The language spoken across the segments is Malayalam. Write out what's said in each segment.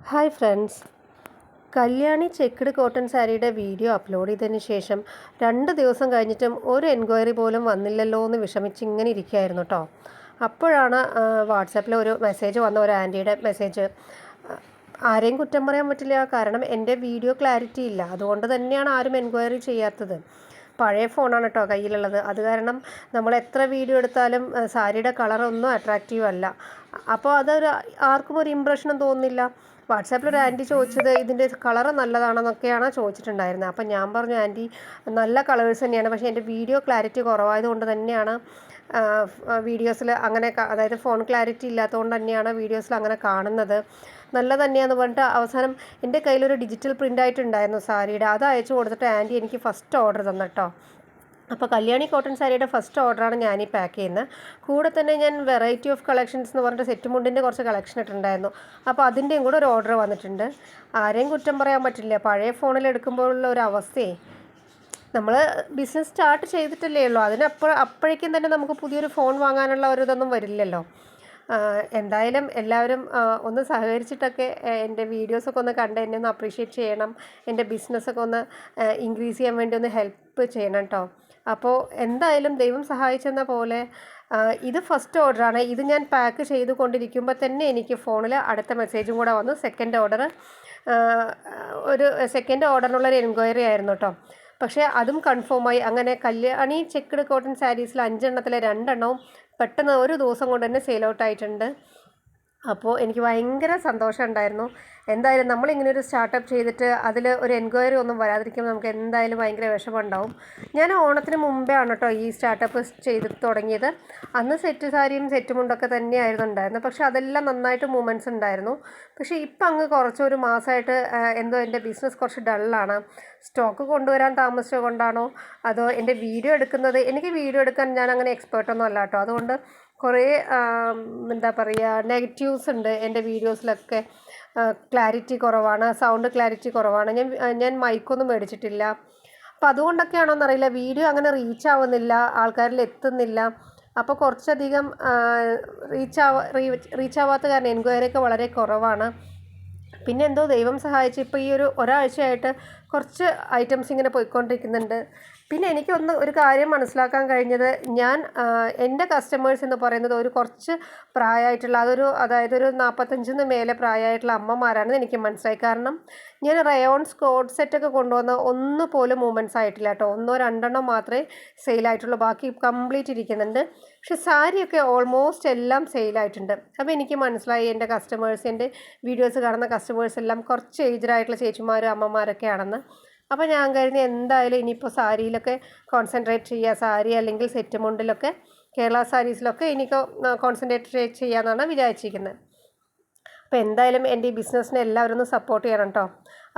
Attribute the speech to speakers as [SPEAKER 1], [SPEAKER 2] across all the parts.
[SPEAKER 1] Hi friends, Kalyani checked cotton സാരിയുടെ വീഡിയോ അപ്ലോഡ് ചെയ്തതിന് ശേഷം 2 ദിവസം കഴിഞ്ഞിട്ടും ഒരു എൻക്വയറി പോലും വന്നില്ലല്ലോ എന്ന് വിഷമിച്ച് ഇങ്ങനെ ഇരിക്കുകയായിരുന്നു കേട്ടോ. അപ്പോഴാണ് വാട്സാപ്പിൽ ഒരു മെസ്സേജ് വന്ന, ഒരു ആൻറ്റിയുടെ മെസ്സേജ്. ആരെയും കുറ്റം പറയാൻ പറ്റില്ല, കാരണം എൻ്റെ വീഡിയോ ക്ലാരിറ്റി ഇല്ല, അതുകൊണ്ട് തന്നെയാണ് ആരും എൻക്വയറി ചെയ്യാത്തത്. പഴയ ഫോണാണ് കേട്ടോ കയ്യിലുള്ളത്. അത് കാരണം നമ്മൾ എത്ര വീഡിയോ എടുത്താലും സാരിയുടെ കളറൊന്നും അട്രാക്റ്റീവ് അല്ല. അപ്പോൾ അതൊരു ആർക്കും ഒരു ഇമ്പ്രഷനും തോന്നുന്നില്ല. വാട്സാപ്പിൽ ഒരു ആൻറ്റി ചോദിച്ചത് ഇതിൻ്റെ കളറ് നല്ലതാണെന്നൊക്കെയാണ് ചോദിച്ചിട്ടുണ്ടായിരുന്നത്. അപ്പം ഞാൻ പറഞ്ഞു, ആൻറ്റി നല്ല കളേഴ്സ് തന്നെയാണ്, പക്ഷേ എൻ്റെ വീഡിയോ ക്ലാരിറ്റി കുറവായതുകൊണ്ട് തന്നെയാണ് വീഡിയോസിൽ അങ്ങനെ, അതായത് ഫോൺ ക്ലാരിറ്റി ഇല്ലാത്തതുകൊണ്ട് തന്നെയാണ് വീഡിയോസിൽ അങ്ങനെ കാണുന്നത്. നല്ല തന്നെയാണെന്ന് പറഞ്ഞിട്ട് അവസാനം എൻ്റെ കയ്യിലൊരു ഡിജിറ്റൽ പ്രിൻ്റ് ആയിട്ടുണ്ടായിരുന്നു സാരിയുടെ, അത് അയച്ചു കൊടുത്തിട്ട് ആൻറ്റി എനിക്ക് ഫസ്റ്റ് ഓർഡർ തന്നിട്ടോ. അപ്പോൾ കല്യാണി കോട്ടൺ സാരിയുടെ ഫസ്റ്റ് ഓർഡറാണ് ഞാനീ പാക്ക് ചെയ്യുന്നത്. കൂടെ തന്നെ ഞാൻ വെറൈറ്റി ഓഫ് കളക്ഷൻസ് എന്ന് പറഞ്ഞിട്ട് സെറ്റ് മുണ്ടിൻ്റെ കുറച്ച് കളക്ഷൻ ഇട്ടിട്ടുണ്ടായിരുന്നു. അപ്പോൾ അതിൻ്റെയും കൂടെ ഒരു ഓർഡർ വന്നിട്ടുണ്ട്. ആരെയും കുറ്റം പറയാൻ പറ്റില്ല. പഴയ ഫോണിൽ എടുക്കുമ്പോഴുള്ള ഒരു അവസ്ഥയെ, നമ്മൾ ബിസിനസ് സ്റ്റാർട്ട് ചെയ്തിട്ടല്ലേ ഉള്ളൂ, അപ്പോഴേക്കും തന്നെ നമുക്ക് പുതിയൊരു ഫോൺ വാങ്ങാനുള്ള ഒരു ഇതൊന്നും വരില്ലല്ലോ. എന്തായാലും എല്ലാവരും ഒന്ന് സഹകരിച്ചിട്ടൊക്കെ എൻ്റെ വീഡിയോസൊക്കെ ഒന്ന് കണ്ട് എന്നെ ഒന്ന് അപ്രീഷിയേറ്റ് ചെയ്യണം. എൻ്റെ ബിസിനസ്സൊക്കെ ഒന്ന് ഇൻക്രീസ് ചെയ്യാൻ വേണ്ടി ഒന്ന് ഹെൽപ്പ് ചെയ്യണം കേട്ടോ. അപ്പോൾ എന്തായാലും ദൈവം സഹായിച്ചെന്ന പോലെ ഇത് ഫസ്റ്റ് ഓർഡറാണ്. ഇത് ഞാൻ പാക്ക് ചെയ്തുകൊണ്ടിരിക്കുമ്പോൾ തന്നെ എനിക്ക് ഫോണിൽ അടുത്ത മെസ്സേജും കൂടെ വന്നു. ഒരു സെക്കൻഡ് ഓർഡറിനുള്ളൊരു എൻക്വയറി ആയിരുന്നു കേട്ടോ. പക്ഷേ അതും കൺഫേമായി. അങ്ങനെ കല്യാണി ചെക്ക്ഡ് കോട്ടൺ സാരീസിൽ 5 എണ്ണത്തിലെ 2 എണ്ണവും പെട്ടെന്ന് ഒരു ദിവസം കൊണ്ട് തന്നെ സെയിൽ ഔട്ട് ആയിട്ടുണ്ട്. അപ്പോൾ എനിക്ക് ഭയങ്കര സന്തോഷം ഉണ്ടായിരുന്നു. എന്തായാലും നമ്മളിങ്ങനെ ഒരു സ്റ്റാർട്ടപ്പ് ചെയ്തിട്ട് അതിൽ ഒരു എൻക്വയറി ഒന്നും വരാതിരിക്കുമ്പോൾ നമുക്ക് എന്തായാലും ഭയങ്കര വിഷമം ഉണ്ടാവും. ഞാൻ ഓണത്തിന് മുമ്പേ ആണ് കേട്ടോ ഈ സ്റ്റാർട്ടപ്പ് ചെയ്ത് തുടങ്ങിയത്. അന്ന് സെറ്റ് സാരിയും സെറ്റ് മുണ്ടൊക്കെ തന്നെയായിരുന്നു ഉണ്ടായിരുന്നത്. പക്ഷേ അതെല്ലാം നന്നായിട്ട് മൂവ്മെൻറ്റ്സ് ഉണ്ടായിരുന്നു. പക്ഷേ ഇപ്പം അങ്ങ് കുറച്ചൊരു മാസമായിട്ട് എന്തോ എൻ്റെ ബിസിനസ് കുറച്ച് ഡള്ളാണ്. സ്റ്റോക്ക് കൊണ്ടുവരാൻ താമസിച്ചത് കൊണ്ടാണോ അതോ എൻ്റെ വീഡിയോ എടുക്കുന്നത്, എനിക്ക് വീഡിയോ എടുക്കാൻ ഞാൻ അങ്ങനെ എക്സ്പേർട്ടൊന്നും അല്ല കേട്ടോ. അതുകൊണ്ട് കുറേ എന്താ പറയുക, നെഗറ്റീവ്സ് ഉണ്ട് എൻ്റെ വീഡിയോസിലൊക്കെ. ക്ലാരിറ്റി കുറവാണ്, സൗണ്ട് ക്ലാരിറ്റി കുറവാണ്. ഞാൻ മൈക്കൊന്നും മേടിച്ചിട്ടില്ല. അപ്പോൾ അതുകൊണ്ടൊക്കെയാണോ എന്നറിയില്ല, വീഡിയോ അങ്ങനെ റീച്ച് ആൾക്കാരിൽ എത്തുന്നില്ല. അപ്പോൾ കുറച്ചധികം റീച്ച് ആവാത്ത കാരണം എൻക്വയറിയൊക്കെ വളരെ കുറവാണ്. പിന്നെ എന്തോ ദൈവം സഹായിച്ച് ഇപ്പോൾ ഈ ഒരാഴ്ചയായിട്ട് കുറച്ച് ഐറ്റംസ് ഇങ്ങനെ പോയിക്കൊണ്ടിരിക്കുന്നുണ്ട്. പിന്നെ ഒരു കാര്യം മനസ്സിലാക്കാൻ കഴിഞ്ഞത്, എൻ്റെ കസ്റ്റമേഴ്സ് എന്ന് പറയുന്നത് കുറച്ച് പ്രായമായിട്ടുള്ള, അതായത് ഒരു 45 മേലെ പ്രായമായിട്ടുള്ള അമ്മമാരാണെന്ന് എനിക്ക് മനസ്സിലായി. കാരണം ഞാൻ റയോൺ സ്കോട്ട് സെറ്റൊക്കെ കൊണ്ടുവന്ന ഒന്നുപോലും മൂവ്മെൻറ്റ്സ് ആയിട്ടില്ല കേട്ടോ. 1-2 മാത്രമേ സെയിലായിട്ടുള്ളൂ, ബാക്കി കംപ്ലീറ്റ് ഇരിക്കുന്നുണ്ട്. പക്ഷെ സാരിയൊക്കെ ഓൾമോസ്റ്റ് എല്ലാം സെയിലായിട്ടുണ്ട്. അപ്പോൾ എനിക്ക് മനസ്സിലായി എൻ്റെ കസ്റ്റമേഴ്സ്, എൻ്റെ വീഡിയോസ് കാണുന്ന കസ്റ്റമേഴ്സ് എല്ലാം കുറച്ച് ഏജ്ഡായിട്ടുള്ള ചേച്ചിമാരും അമ്മമാരൊക്കെ ആണെന്ന്. അപ്പോൾ ഞാൻ കരുതി എന്തായാലും ഇനിയിപ്പോൾ സാരിയിലൊക്കെ കോൺസെൻട്രേറ്റ് ചെയ്യുക, സാരി അല്ലെങ്കിൽ സെറ്റ് മുണ്ടിലൊക്കെ, കേരള സാരീസിലൊക്കെ എനിക്ക് കോൺസെൻട്രേറ്റ് ചെയ്യാമെന്നാണ് വിചാരിച്ചിരിക്കുന്നത്. അപ്പോൾ എന്തായാലും എൻ്റെ ഈ ബിസിനസ്സിനെ എല്ലാവരും ഒന്ന് സപ്പോർട്ട് ചെയ്യണം കേട്ടോ.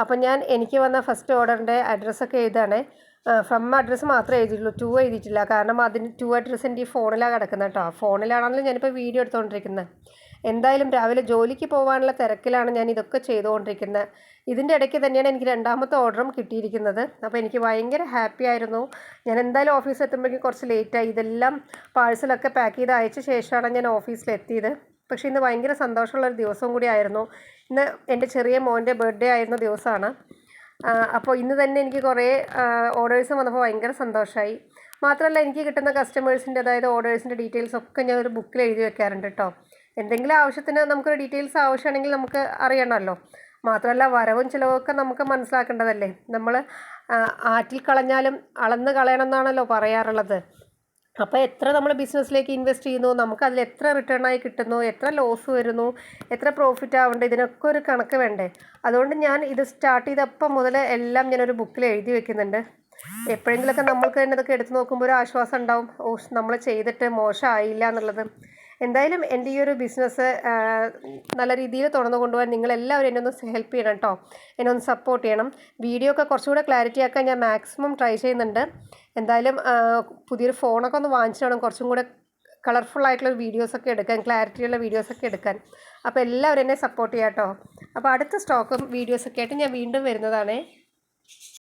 [SPEAKER 1] അപ്പോൾ എനിക്ക് വന്ന ഫസ്റ്റ് ഓർഡറിൻ്റെ അഡ്രസ്സൊക്കെ എഴുതുകയാണ്. ഫ്രം അഡ്രസ്സ് മാത്രമേ എഴുതിയിട്ടുള്ളൂ, 2 എഴുതിയിട്ടില്ല. കാരണം അതിന് 2 അഡ്രസ്സ് എൻ്റെ ഈ ഫോണിലാണ് കിടക്കുന്നത് കേട്ടോ. ഫോണിലാണെങ്കിലും ഞാനിപ്പോൾ വീഡിയോ എടുത്തുകൊണ്ടിരിക്കുന്നത്. എന്തായാലും രാവിലെ ജോലിക്ക് പോകാനുള്ള തിരക്കിലാണ് ഞാൻ ഇതൊക്കെ ചെയ്തുകൊണ്ടിരിക്കുന്നത്. ഇതിൻ്റെ ഇടയ്ക്ക് തന്നെയാണ് എനിക്ക് 2ാമത്തെ ഓർഡറും കിട്ടിയിരിക്കുന്നത്. അപ്പോൾ എനിക്ക് ഭയങ്കര ഹാപ്പി ആയിരുന്നു. ഞാൻ എന്തായാലും ഓഫീസിൽ എത്തുമ്പോഴേക്കും കുറച്ച് ലേറ്റായി. ഇതെല്ലാം പാഴ്സലൊക്കെ പാക്ക് ചെയ്ത് അയച്ച ശേഷമാണ് ഞാൻ ഓഫീസിലെത്തിയത്. പക്ഷേ ഇന്ന് ഭയങ്കര സന്തോഷമുള്ളൊരു ദിവസവും കൂടി ആയിരുന്നു. ഇന്ന് എൻ്റെ ചെറിയ മോൻ്റെ ബർത്ത്ഡേ ആയിരുന്ന ദിവസമാണ്. അപ്പോൾ ഇന്ന് തന്നെ എനിക്ക് കുറേ ഓർഡേഴ്സ് വന്നപ്പോൾ ഭയങ്കര സന്തോഷമായി. മാത്രമല്ല, എനിക്ക് കിട്ടുന്ന കസ്റ്റമേഴ്സിൻ്റെ, അതായത് ഓർഡേഴ്സിൻ്റെ ഡീറ്റെയിൽസ് ഒക്കെ ഞാൻ ഒരു ബുക്കിൽ എഴുതി വെക്കാറുണ്ട് കേട്ടോ. എന്തെങ്കിലും ആവശ്യത്തിന് നമുക്കൊരു ഡീറ്റെയിൽസ് ആവശ്യമാണെങ്കിൽ നമുക്ക് അറിയണമല്ലോ. മാത്രമല്ല, വരവും ചിലവൊക്കെ നമുക്ക് മനസ്സിലാക്കേണ്ടതല്ലേ. നമ്മൾ ആറ്റിൽ കളഞ്ഞാലും അളന്ന് കളയണം എന്നാണല്ലോ പറയാറുള്ളത്. അപ്പോൾ എത്ര നമ്മൾ ബിസിനസ്സിലേക്ക് ഇൻവെസ്റ്റ് ചെയ്യുന്നു, നമുക്കതിൽ എത്ര റിട്ടേണായി കിട്ടുന്നു, എത്ര ലോസ് വരുന്നു, എത്ര പ്രോഫിറ്റ് ആവുന്നുണ്ട്, ഇതിനൊക്കെ ഒരു കണക്ക് വേണ്ടേ. അതുകൊണ്ട് ഞാൻ ഇത് സ്റ്റാർട്ട് ചെയ്തപ്പം മുതൽ എല്ലാം ഞാനൊരു ബുക്കിൽ എഴുതി വെക്കുന്നുണ്ട്. എപ്പോഴെങ്കിലുമൊക്കെ നമ്മൾക്ക് തന്നെ ഇതൊക്കെ എടുത്ത് നോക്കുമ്പോൾ ഒരു ആശ്വാസം ഉണ്ടാവും, നമ്മൾ ചെയ്തിട്ട് മോശമായില്ല എന്നുള്ളത്. എന്തായാലും എൻ്റെ ഈ ഒരു ബിസിനസ് നല്ല രീതിയിൽ തുറന്നു കൊണ്ടുപോകാൻ നിങ്ങളെല്ലാവരും എന്നെ ഒന്ന് ഹെൽപ്പ് ചെയ്യണം കേട്ടോ. എന്നെ ഒന്ന് സപ്പോർട്ട് ചെയ്യണം. വീഡിയോ ഒക്കെ കുറച്ചുകൂടെ ക്ലാരിറ്റി ആക്കാൻ ഞാൻ മാക്സിമം ട്രൈ ചെയ്യുന്നുണ്ട്. എന്തായാലും പുതിയൊരു ഫോണൊക്കെ ഒന്ന് വാങ്ങിച്ചു വേണം കുറച്ചും കൂടെ കളർഫുൾ ആയിട്ടുള്ള വീഡിയോസൊക്കെ എടുക്കാൻ, ക്ലാരിറ്റിയുള്ള വീഡിയോസൊക്കെ എടുക്കാൻ. അപ്പോൾ എല്ലാവരും എന്നെ സപ്പോർട്ട് ചെയ്യാം കേട്ടോ. അപ്പോൾ അടുത്ത സ്റ്റോക്കും വീഡിയോസൊക്കെ ആയിട്ട് ഞാൻ വീണ്ടും വരുന്നതാണേ.